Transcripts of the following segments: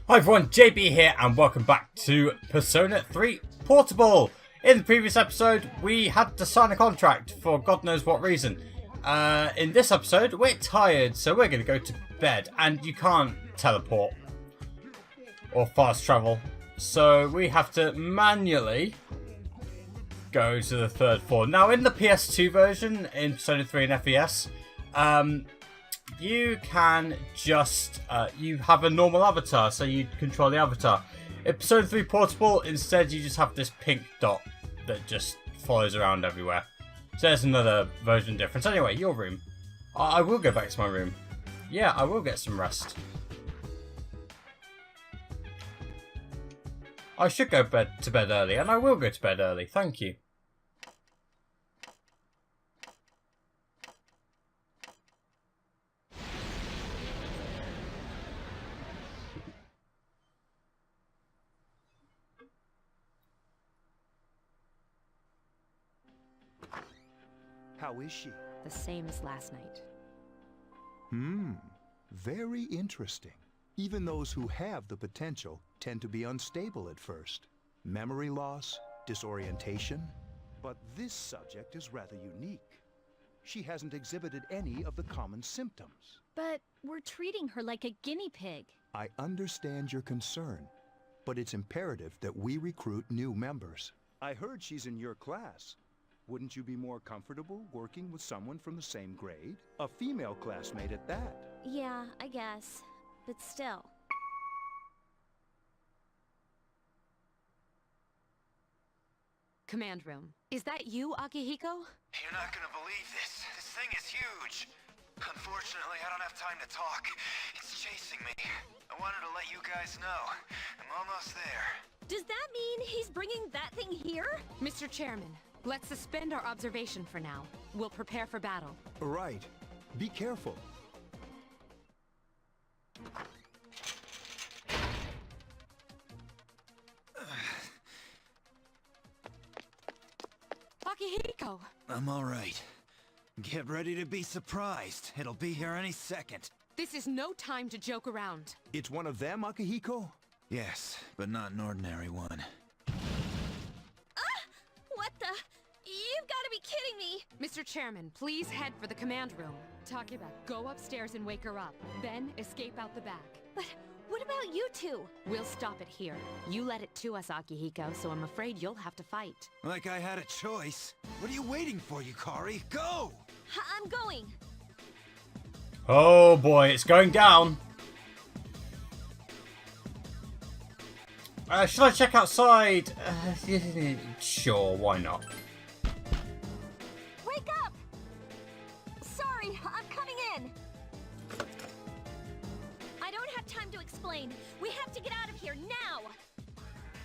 Hi everyone, JB here and welcome back to Persona 3 Portable. In the previous episode, we had to sign a contract for God knows what reason. In this episode, we're tired, so we're going to go to bed. And you can't teleport or fast travel. So we have to manually go to the third floor. Now, in the PS2 version, in Persona 3 and FES, you can just, you have a normal avatar, so you control the avatar. In Persona 3 Portable, instead you just have this pink dot that just follows around everywhere. So there's another version difference. Anyway, your room. I will go back to my room. Yeah, I will get some rest. I should go to bed early, and I will go to bed early. Thank you. How is she? The same as last night. Very interesting. Even those who have the potential tend to be unstable at first. Memory loss, disorientation. But this subject is rather unique. She hasn't exhibited any of the common symptoms. But we're treating her like a guinea pig. I understand your concern, but it's imperative that we recruit new members. I heard she's in your class. Wouldn't you be more comfortable working with someone from the same grade? A female classmate at that. Yeah, I guess. But still. Command room. Is that you, Akihiko? You're not gonna believe this. This thing is huge. Unfortunately, I don't have time to talk. It's chasing me. I wanted to let you guys know. I'm almost there. Does that mean he's bringing that thing here? Mr. Chairman, let's suspend our observation for now. We'll prepare for battle. Right. Be careful. Akihiko! I'm alright. Get ready to be surprised. It'll be here any second. This is no time to joke around. It's one of them, Akihiko? Yes, but not an ordinary one. What the? You've got to be kidding me! Mr. Chairman, please head for the command room. Takiba, go upstairs and wake her up. Then escape out the back. But what about you two? We'll stop it here. You led it to us, Akihiko, so I'm afraid you'll have to fight. Like I had a choice. What are you waiting for, Yukari? Go! I'm going. Oh boy, it's going down. Should I check outside? Sure, why not? Wake up! Sorry, I'm coming in. I don't have time to explain. We have to get out of here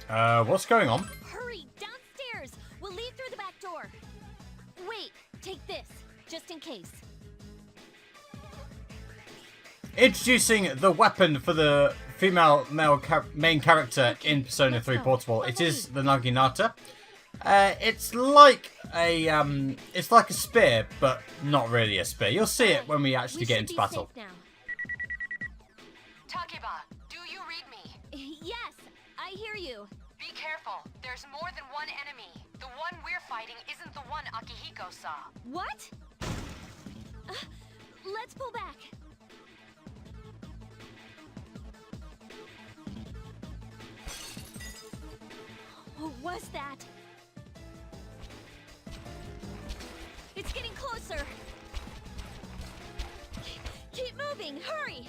now. What's going on? Hurry, downstairs. We'll leave through the back door. Wait, take this, just in case. Introducing the weapon for the female-male main character in Persona 3 Portable. It is the Naginata. It's like a spear, but not really a spear. You'll see it when we actually get into battle. Takiba, do you read me? Yes, I hear you. Be careful. There's more than one enemy. The one we're fighting isn't the one Akihiko saw. What? Let's pull back. What was that? It's getting closer. Keep moving, hurry!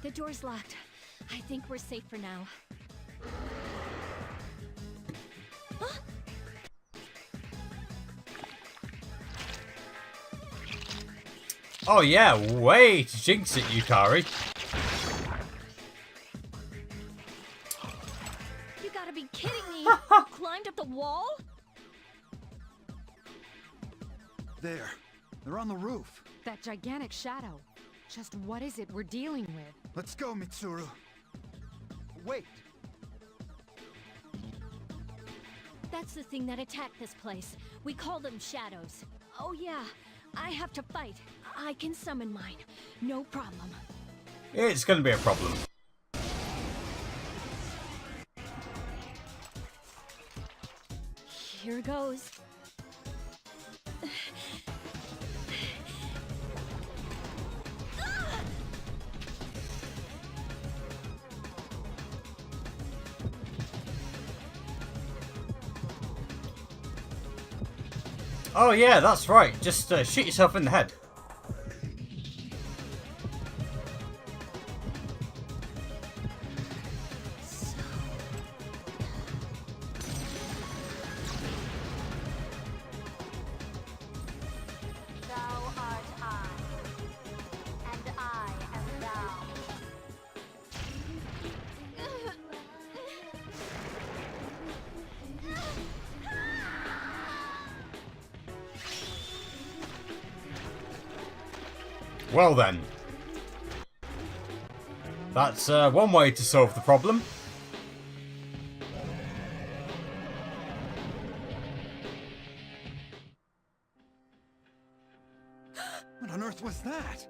The door's locked. I think we're safe for now. Huh? Oh yeah, way to jinx it, Yukari. You gotta be kidding me! You climbed up the wall? There. They're on the roof. That gigantic shadow. Just what is it we're dealing with? Let's go, Mitsuru. Wait. That's the thing that attacked this place. We call them shadows. Oh yeah, I have to fight. I can summon mine. No problem. It's going to be a problem. Here goes. Oh yeah, that's right. Just shoot yourself in the head. Thou art I, and I am thou. Well then. That's one way to solve the problem. What on earth was that?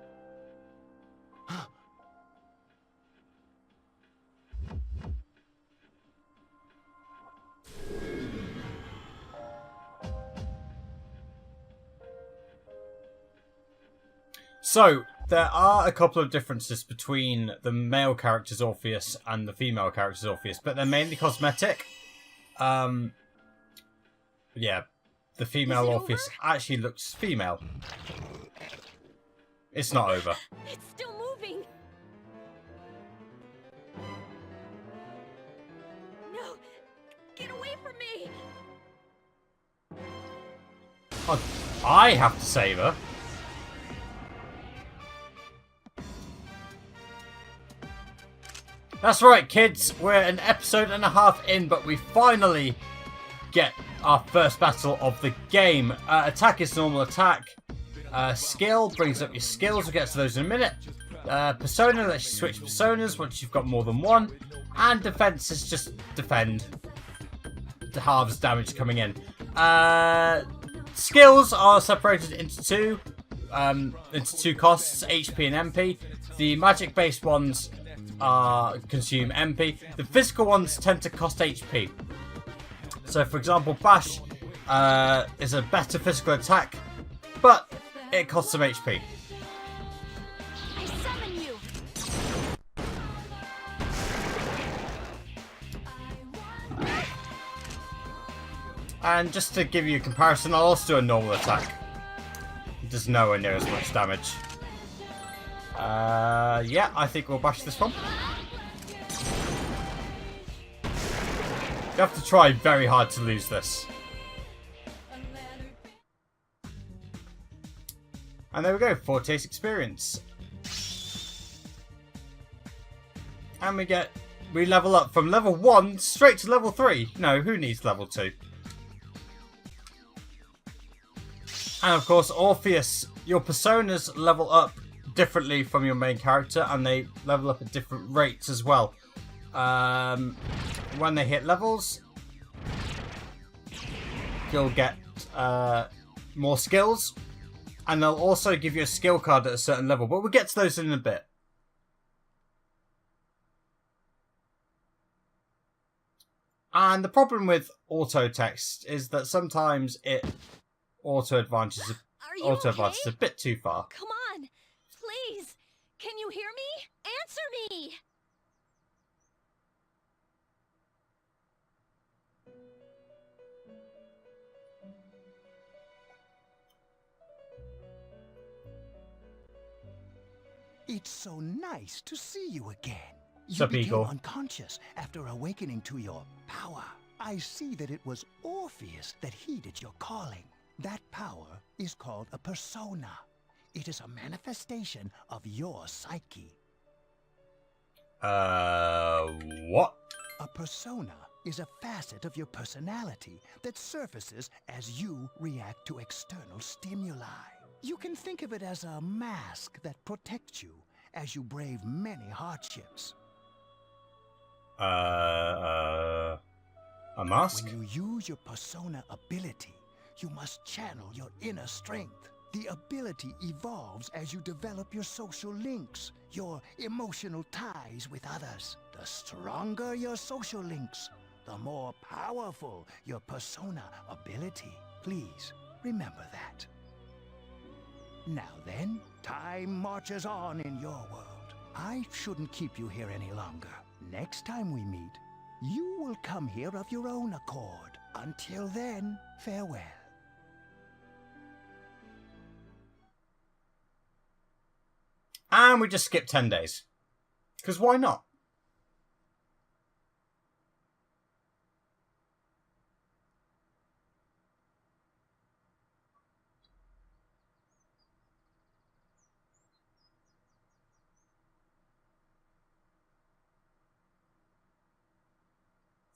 So, there are a couple of differences between the male character's Orpheus and the female character's Orpheus, but they're mainly cosmetic. Yeah, the female Is it Orpheus over? actually looks female. It's not over. It's still moving. No, get away from me. Oh, I have to save her. That's right, kids. We're an episode and a half in, but we finally get our first battle of the game. Attack is normal attack. Skill brings up your skills. We'll get to those in a minute. Persona lets you switch personas once you've got more than one. And defense is just defend. The halves damage coming in. Skills are separated into two costs, HP and MP. The magic-based ones consume MP. The physical ones tend to cost HP. So, for example, Bash is a better physical attack, but it costs some HP. I summon you. And just to give you a comparison, I'll also do a normal attack. It does nowhere near as much damage. Yeah, I think we'll bash this one. You have to try very hard to lose this. And there we go, Forte's experience. And we level up from level 1 straight to level 3. No, who needs level 2? And of course, Orpheus, your personas level up differently from your main character, and they level up at different rates as well. When they hit levels, you'll get more skills, and they'll also give you a skill card at a certain level, but we'll get to those in a bit. And the problem with auto text is that sometimes it auto advances Are you okay? a bit too far. Come on, please. Can you hear me? Answer me. It's so nice to see you again. You Sup, became Eagle? unconscious after awakening to your power. I see that it was Orpheus that heeded your calling. That power is called a persona. It is a manifestation of your psyche. What? A persona is a facet of your personality that surfaces as you react to external stimuli. You can think of it as a mask that protects you as you brave many hardships. A mask? When you use your persona ability, you must channel your inner strength. The ability evolves as you develop your social links, your emotional ties with others. The stronger your social links, the more powerful your persona ability. Please remember that. Now then, time marches on in your world. I shouldn't keep you here any longer. Next time we meet, you will come here of your own accord. Until then, farewell. And we just skipped 10 days. Because why not?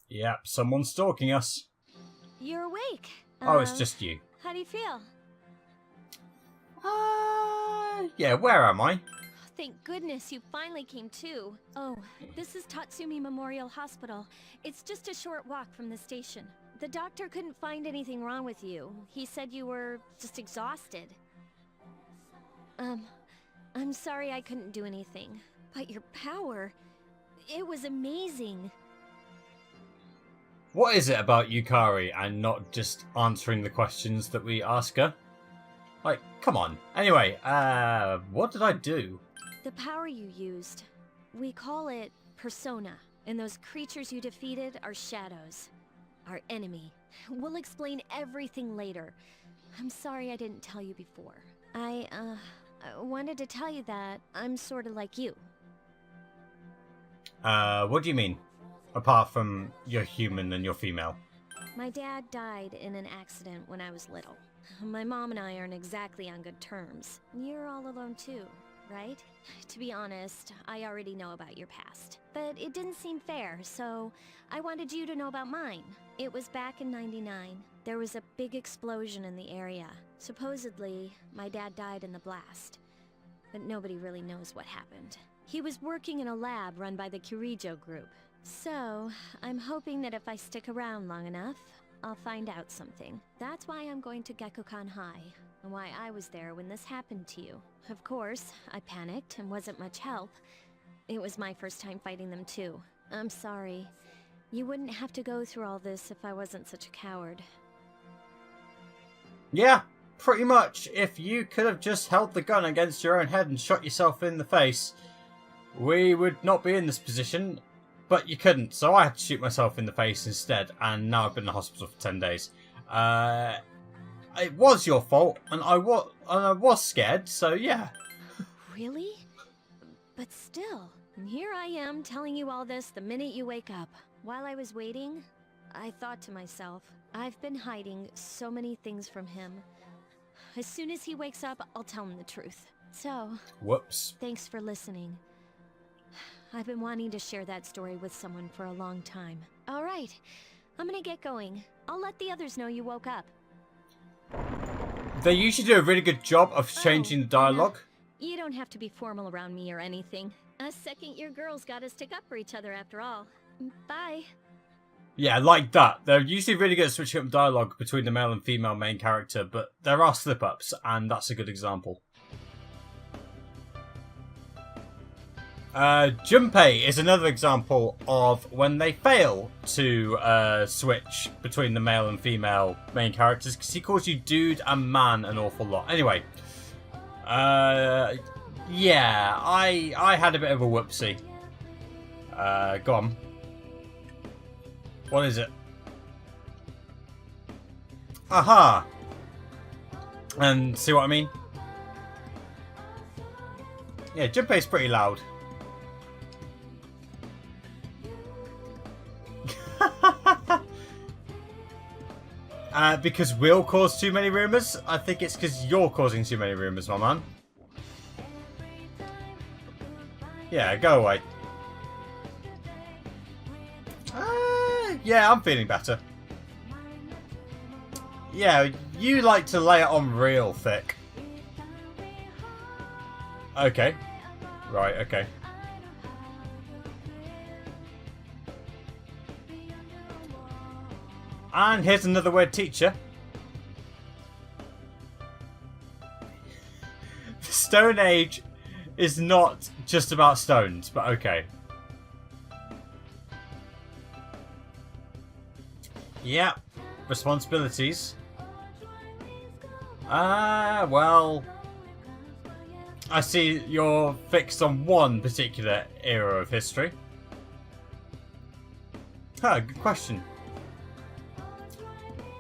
Yep, someone's stalking us. You're awake. Oh, it's just you. How do you feel? Yeah, where am I? Thank goodness you finally came to. Oh, this is Tatsumi Memorial Hospital. It's just a short walk from the station. The doctor couldn't find anything wrong with you. He said you were just exhausted. I'm sorry I couldn't do anything. But your power, it was amazing. What is it about Yukari and not just answering the questions that we ask her? Like, come on. Anyway, what did I do? The power you used, we call it persona. And those creatures you defeated are shadows. Our enemy. We'll explain everything later. I'm sorry I didn't tell you before. I wanted to tell you that I'm sort of like you. What do you mean? Apart from you're human and you're female. My dad died in an accident when I was little. My mom and I aren't exactly on good terms. You're all alone too, right? To be honest, I already know about your past. But it didn't seem fair, so I wanted you to know about mine. It was back in '99. There was a big explosion in the area. Supposedly, my dad died in the blast. But nobody really knows what happened. He was working in a lab run by the Kirijo group. So, I'm hoping that if I stick around long enough, I'll find out something. That's why I'm going to Gekkoukan High, and why I was there when this happened to you. Of course, I panicked and wasn't much help. It was my first time fighting them too. I'm sorry. You wouldn't have to go through all this if I wasn't such a coward. Yeah, pretty much. If you could have just held the gun against your own head and shot yourself in the face, we would not be in this position. But you couldn't, so I had to shoot myself in the face instead, and now I've been in the hospital for 10 days. It was your fault, and I was scared, so yeah. Really? But still, and here I am telling you all this the minute you wake up. While I was waiting, I thought to myself, I've been hiding so many things from him. As soon as he wakes up, I'll tell him the truth. So, Whoops. Thanks for listening. I've been wanting to share that story with someone for a long time. All right, I'm gonna get going. I'll let the others know you woke up. They usually do a really good job of changing the dialogue. You don't have to be formal around me or anything. Us second-year girls gotta stick up for each other after all. Bye. Yeah, like that. They're usually really good at switching up dialogue between the male and female main character, but there are slip-ups, and that's a good example. Junpei is another example of when they fail to switch between the male and female main characters, because he calls you dude and man an awful lot. Anyway, yeah, I had a bit of a whoopsie. Go on. What is it? Aha! And see what I mean? Yeah, Junpei's pretty loud. Because we'll cause too many rumours? I think it's because you're causing too many rumours, my man. Yeah, go away. Yeah, I'm feeling better. Yeah, you like to lay it on real thick. Okay. Right, okay. And here's another word teacher. Stone Age is not just about stones, but okay. Yeah, responsibilities. Well, I see you're fixed on one particular era of history. Huh, good question.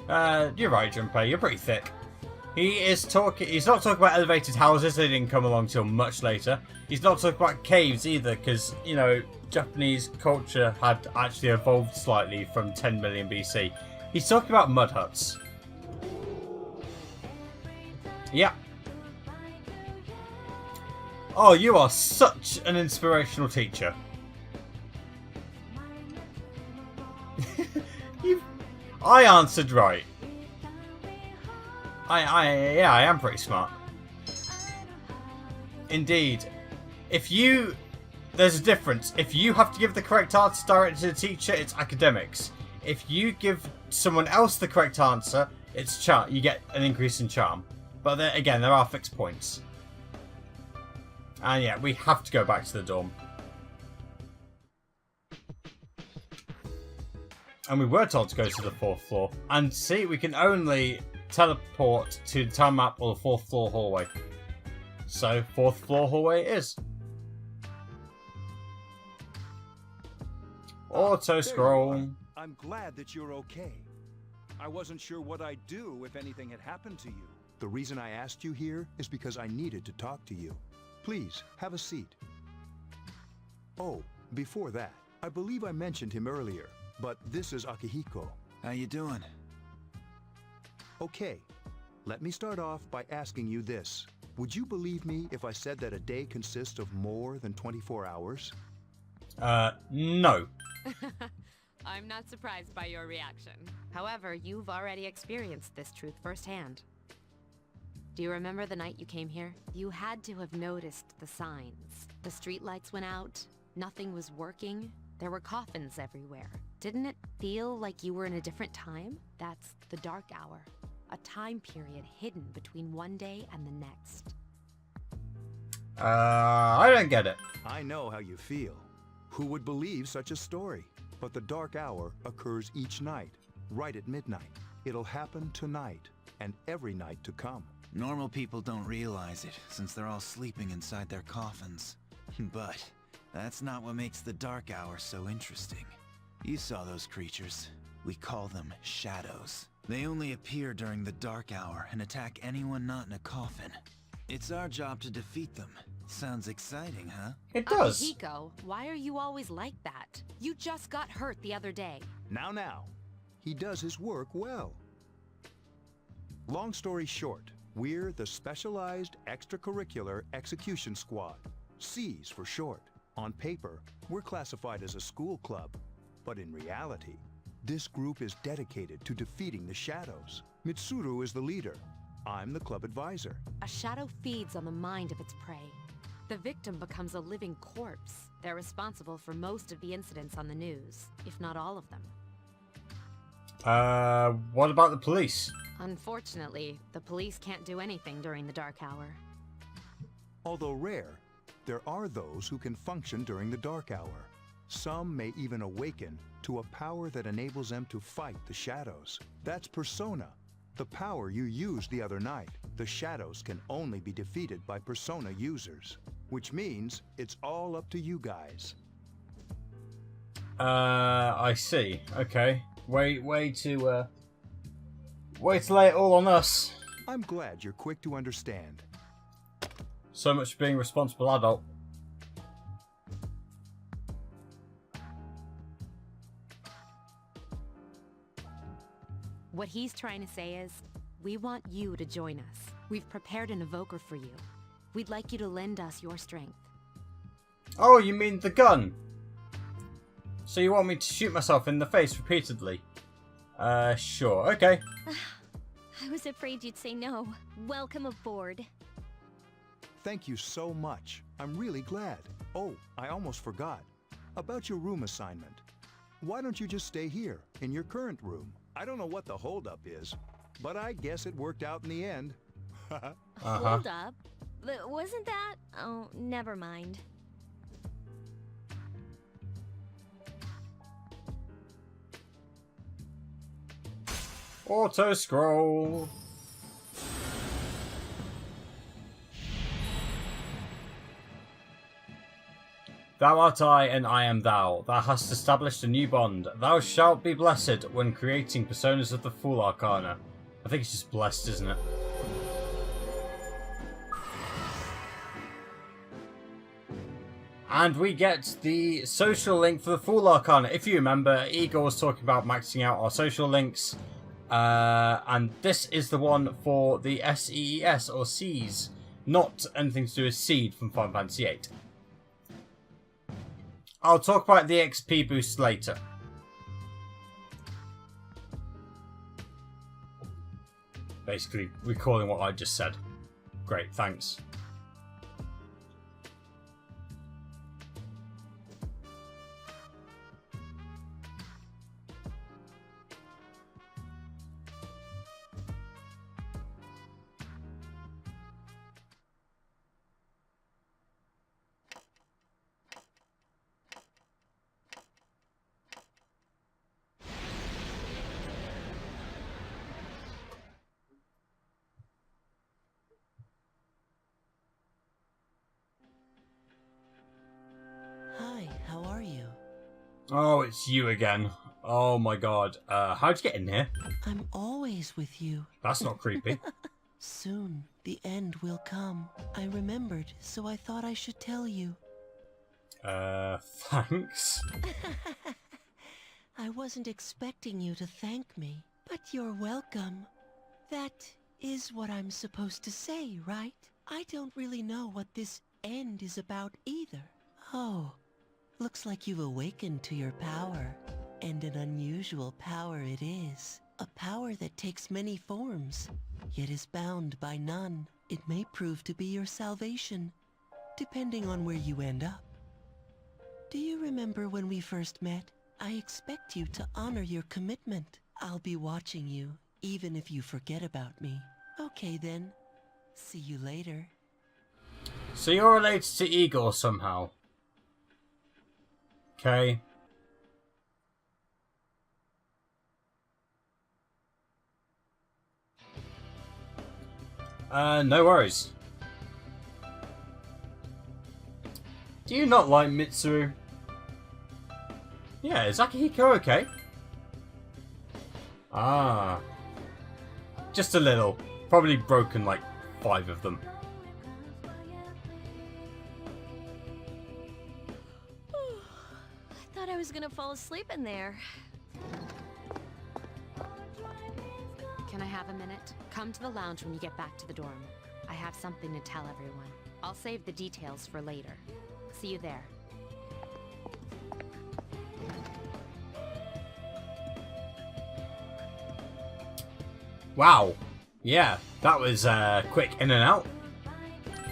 You're right, Junpei, you're pretty thick. He's not talking about elevated houses, they didn't come along till much later. He's not talking about caves either, because, you know, Japanese culture had actually evolved slightly from 10 million BC. He's talking about mud huts. Yeah. Oh, you are such an inspirational teacher. I answered right. Yeah, I am pretty smart. Indeed. There's a difference. If you have to give the correct answer directly to the teacher, it's academics. If you give someone else the correct answer, it's charm. You get an increase in charm. But then, again, there are fixed points. And yeah, we have to go back to the dorm. And we were told to go to the 4th floor. And see, we can only teleport to the town map or the 4th floor hallway. So, 4th floor hallway it is. Auto scroll. I'm glad that you're okay. I wasn't sure what I'd do if anything had happened to you. The reason I asked you here is because I needed to talk to you. Please, have a seat. Oh, before that, I believe I mentioned him earlier, but this is Akihiko. How you doing? Okay, let me start off by asking you this. Would you believe me if I said that a day consists of more than 24 hours? No. I'm not surprised by your reaction. However, you've already experienced this truth firsthand. Do you remember the night you came here? You had to have noticed the signs. The streetlights went out, nothing was working, there were coffins everywhere. Didn't it feel like you were in a different time? That's the dark hour. A time period hidden between one day and the next. I don't get it. I know how you feel. Who would believe such a story? But the dark hour occurs each night, right at midnight. It'll happen tonight, and every night to come. Normal people don't realize it, since they're all sleeping inside their coffins. But that's not what makes the dark hour so interesting. You saw those creatures. We call them shadows. They only appear during the dark hour and attack anyone not in a coffin. It's our job to defeat them. Sounds exciting, huh? It does. Akihiko, why are you always like that? You just got hurt the other day. Now. He does his work well. Long story short, we're the Specialized Extracurricular Execution Squad. C's for short. On paper, we're classified as a school club. But in reality, this group is dedicated to defeating the shadows. Mitsuru is the leader. I'm the club advisor. A shadow feeds on the mind of its prey. The victim becomes a living corpse. They're responsible for most of the incidents on the news, if not all of them. What about the police? Unfortunately, the police can't do anything during the dark hour. Although rare, there are those who can function during the dark hour. Some may even awaken to a power that enables them to fight the shadows. That's Persona, the power you used the other night. The shadows can only be defeated by Persona users, which means it's all up to you guys. I see. Okay. Way to lay it all on us. I'm glad you're quick to understand. So much for being a responsible adult. What he's trying to say is, we want you to join us. We've prepared an evoker for you. We'd like you to lend us your strength. Oh, you mean the gun? So you want me to shoot myself in the face repeatedly? Sure, okay. I was afraid you'd say no. Welcome aboard. Thank you so much. I'm really glad. Oh, I almost forgot. About your room assignment. Why don't you just stay here, in your current room? I don't know what the holdup is, but I guess it worked out in the end. Hold up. But wasn't that? Oh, never mind. Auto scroll. Thou art I, and I am thou. Thou hast established a new bond. Thou shalt be blessed when creating personas of the Fool Arcana. I think it's just blessed, isn't it? And we get the social link for the Fool Arcana. If you remember, Igor was talking about maxing out our social links. And this is the one for the SEES or Seas. Not anything to do with Seed from Final Fantasy VIII. I'll talk about the XP boost later. Basically, recalling what I just said. Great, thanks. Hi, how are you? Oh, it's you again. Oh my god. How'd you get in here? I'm always with you. That's not creepy. Soon, the end will come. I remembered, so I thought I should tell you. Thanks. I wasn't expecting you to thank me, but you're welcome. That is what I'm supposed to say, right? I don't really know what this end is about either. Oh, looks like you've awakened to your power. And an unusual power it is. A power that takes many forms, yet is bound by none. It may prove to be your salvation, depending on where you end up. Do you remember when we first met? I expect you to honor your commitment. I'll be watching you, even if you forget about me. Okay then. See you later. So you're related to Igor somehow. Okay. No worries. Do you not like Mitsuru? Yeah, is Akihiko okay? Ah. Just a little. Probably broken like 5 of them. I thought I was gonna fall asleep in there. Can I have a minute? Come to the lounge when you get back to the dorm. I have something to tell everyone. I'll save the details for later. See you there. Wow. Yeah, that was quick in and out.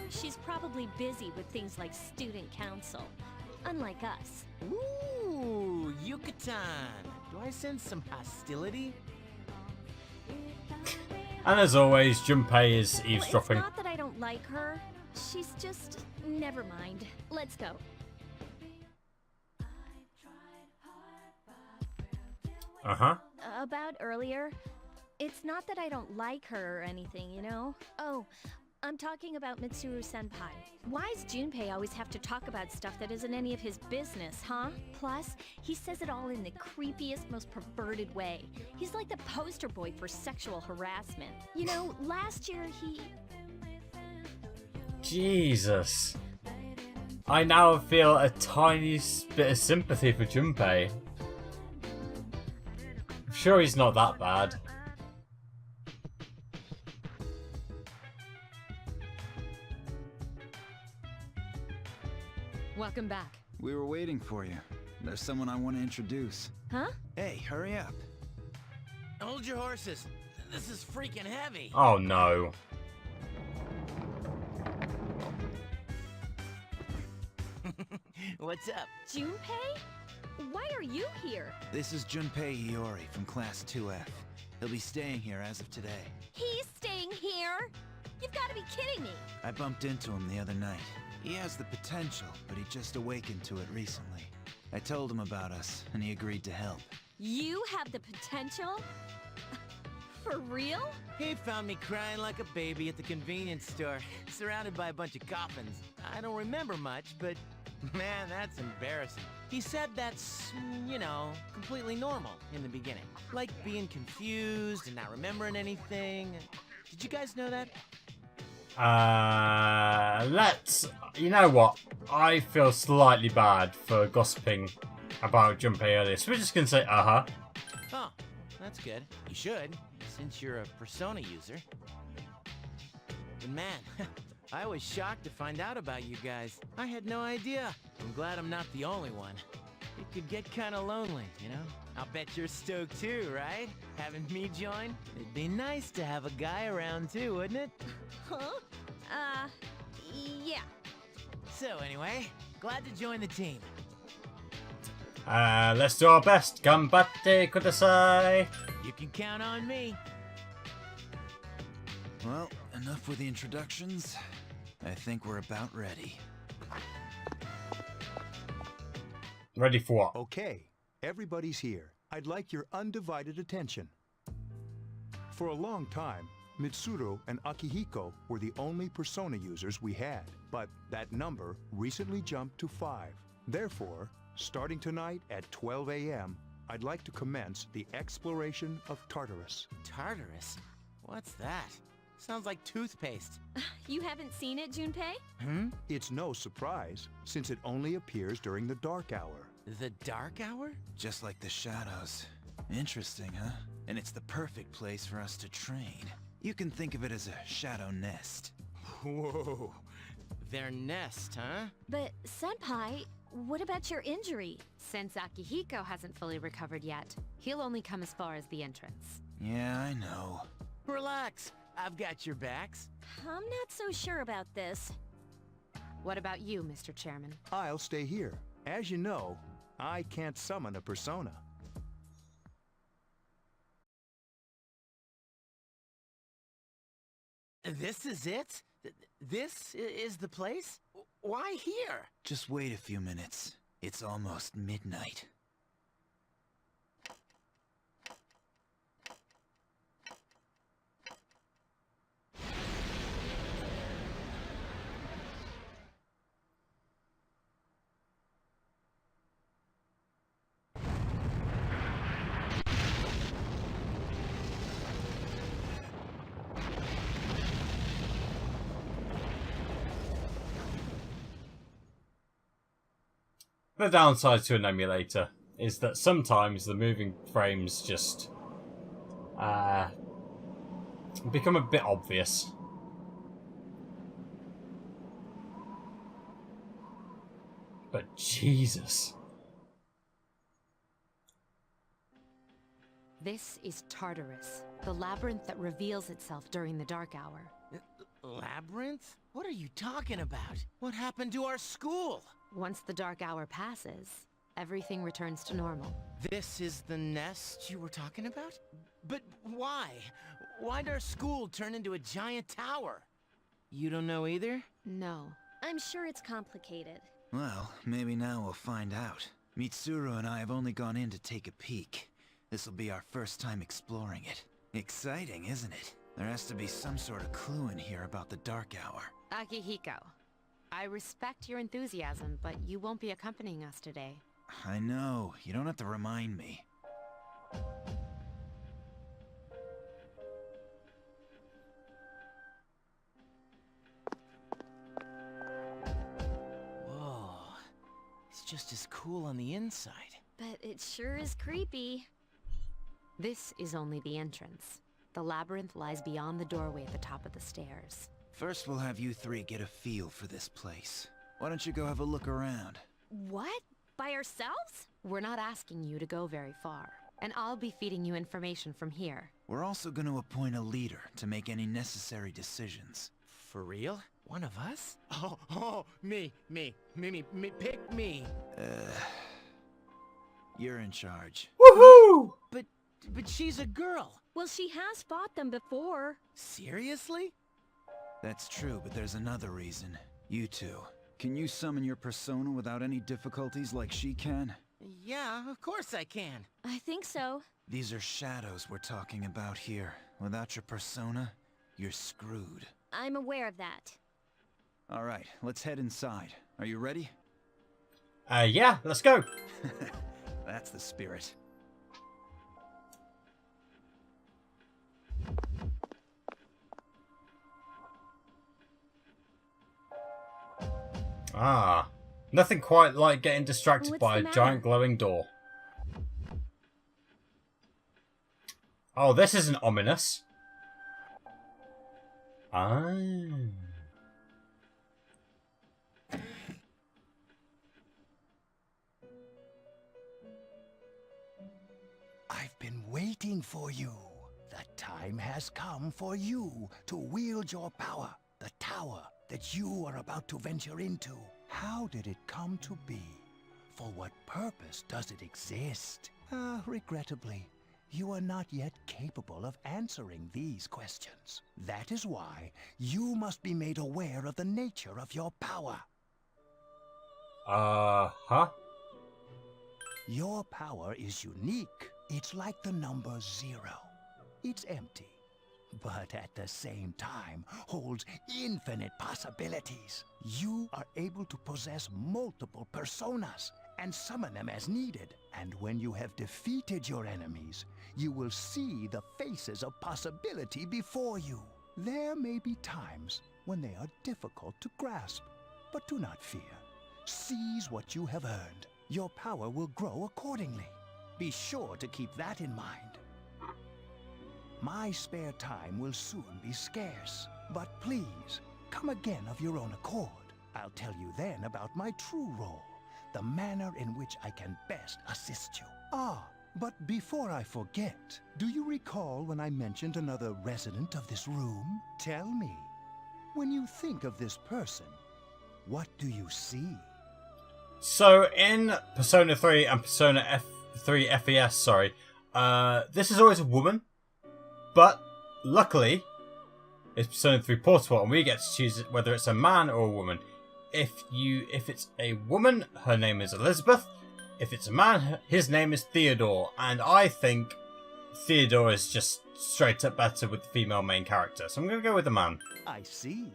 She's probably busy with things like student council, unlike us. Ooh, Yucatan. Do I sense some hostility? And as always, Junpei is eavesdropping. Well, it's not that I don't like her. She's just... Never mind. Let's go. Uh-huh. About earlier, it's not that I don't like her or anything, you know? Oh, I'm talking about Mitsuru-senpai. Why does Junpei always have to talk about stuff that isn't any of his business, huh? Plus, he says it all in the creepiest, most perverted way. He's like the poster boy for sexual harassment. You know, last year he... Jesus. I now feel a tiny bit of sympathy for Junpei. I'm sure he's not that bad. Welcome back. We were waiting for you. There's someone I want to introduce. Huh? Hey, hurry up. Hold your horses. This is freaking heavy. Oh no. What's up? Junpei? Why are you here? This is Junpei Hiyori from Class 2F. He'll be staying here as of today. He's staying here? You've got to be kidding me! I bumped into him the other night. He has the potential, but he just awakened to it recently. I told him about us, and he agreed to help. You have the potential? For real? He found me crying like a baby at the convenience store, surrounded by a bunch of coffins. I don't remember much, but man, that's embarrassing. He said that's, you know, completely normal in the beginning. Like being confused and not remembering anything. Did you guys know that? You know what? I feel slightly bad for gossiping about Junpei earlier, so we're just gonna say, uh-huh. Oh, that's good. You should, since you're a Persona user. But man, I was shocked to find out about you guys. I had no idea. I'm glad I'm not the only one. It could get kinda lonely, you know? I'll bet you're stoked too, right? Having me join? It'd be nice to have a guy around too, wouldn't it? Huh? Yeah. So anyway, glad to join the team. Let's do our best. Ganbatte kudasai. You can count on me. Well, enough with the introductions. I think we're about ready. Ready for what? Okay, everybody's here. I'd like your undivided attention. For a long time, Mitsuru and Akihiko were the only Persona users we had, but that number recently jumped to 5. Therefore, starting tonight at 12 a.m., I'd like to commence the exploration of Tartarus. Tartarus? What's that? Sounds like toothpaste. You haven't seen it, Junpei? Hmm? It's no surprise, since it only appears during the dark hour. The dark hour? Just like the shadows. Interesting, huh? And it's the perfect place for us to train. You can think of it as a shadow nest. Whoa. Their nest, huh? But, Senpai, what about your injury? Since Akihiko hasn't fully recovered yet, he'll only come as far as the entrance. Yeah, I know. Relax. I've got your backs. I'm not so sure about this. What about you, Mr. Chairman? I'll stay here. As you know, I can't summon a persona. This is it? This is the place? Why here? Just wait a few minutes. It's almost midnight. The downside to an emulator is that sometimes the moving frames just become a bit obvious. But Jesus. This is Tartarus, the labyrinth that reveals itself during the dark hour. Labyrinth? What are you talking about? What happened to our school? Once the dark hour passes, everything returns to normal. This is the nest you were talking about? But why? Why'd our school turn into a giant tower? You don't know either? No. I'm sure it's complicated. Well, maybe now we'll find out. Mitsuru and I have only gone in to take a peek. This'll be our first time exploring it. Exciting, isn't it? There has to be some sort of clue in here about the dark hour. Akihiko, I respect your enthusiasm, but you won't be accompanying us today. I know. You don't have to remind me. Whoa. It's just as cool on the inside. But it sure is creepy. This is only the entrance. The labyrinth lies beyond the doorway at the top of the stairs. First, we'll have you three get a feel for this place. Why don't you go have a look around? What? By ourselves? We're not asking you to go very far, and I'll be feeding you information from here. We're also going to appoint a leader to make any necessary decisions. For real? One of us? Oh, me, pick me. You're in charge. Woohoo! But she's a girl. Well, she has fought them before. Seriously? That's true, but there's another reason. You two. Can you summon your persona without any difficulties like she can? Yeah, of course I can. I think so. These are shadows we're talking about here. Without your persona, you're screwed. I'm aware of that. Alright, let's head inside. Are you ready? Yeah, let's go. That's the spirit. Ah, nothing quite like getting distracted What's by the a matter? giant glowing door. Oh, this isn't ominous. Ah. I've been waiting for you. The time has come for you to wield your power, the tower that you are about to venture into. How did it come to be? For what purpose does it exist? Regrettably, you are not yet capable of answering these questions. That is why you must be made aware of the nature of your power. Huh? Your power is unique. It's like the number 0. It's empty, but at the same time holds infinite possibilities. You are able to possess multiple personas and summon them as needed. And when you have defeated your enemies, you will see the faces of possibility before you. There may be times when they are difficult to grasp, but do not fear. Seize what you have earned. Your power will grow accordingly. Be sure to keep that in mind. My spare time will soon be scarce, but please, come again of your own accord. I'll tell you then about my true role, the manner in which I can best assist you. But before I forget, do you recall when I mentioned another resident of this room? Tell me, when you think of this person, what do you see? So in Persona 3 and Persona 3 FES, this is always a woman, but luckily it's Persona 3 Portable, and we get to choose whether it's a man or a woman. If it's a woman, her name is Elizabeth. If it's a man, his name is Theodore, and I think Theodore is just straight up better with the female main character, so I'm going to go with the man. I see.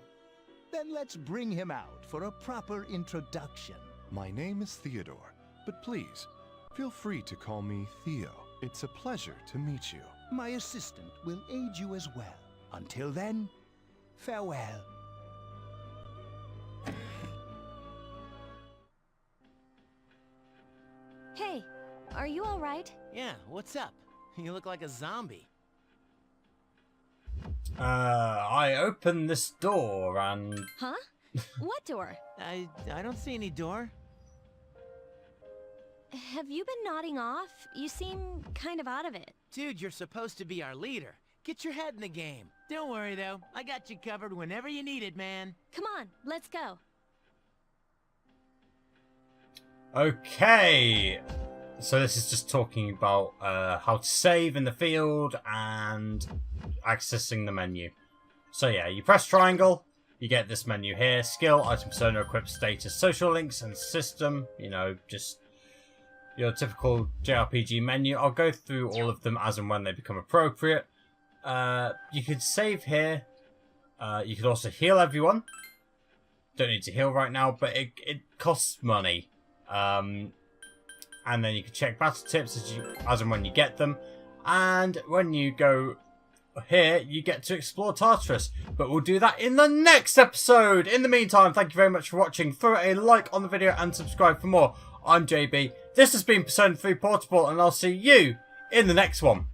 Then let's bring him out for a proper introduction. My name is Theodore, but please, feel free to call me Theo. It's a pleasure to meet you. My assistant will aid you as well. Until then, farewell. Hey, are you alright? Yeah, what's up? You look like a zombie. I opened this door and... Huh? What door? I don't see any door. Have you been nodding off? You seem kind of out of it. Dude, you're supposed to be our leader. Get your head in the game. Don't worry, though. I got you covered whenever you need it, man. Come on, let's go. Okay, so this is just talking about how to save in the field and accessing the menu. So yeah, you press triangle, you get this menu here: skill, item, persona, equip, status, social links, and system. You know, just your typical JRPG menu. I'll go through all of them as and when they become appropriate. You could save here. You could also heal everyone. Don't need to heal right now, but it costs money. And then you can check battle tips as and when you get them. And when you go here, you get to explore Tartarus. But we'll do that in the next episode. In the meantime, thank you very much for watching. Throw a like on the video and subscribe for more. I'm JB. This has been Persona 3 Portable, and I'll see you in the next one.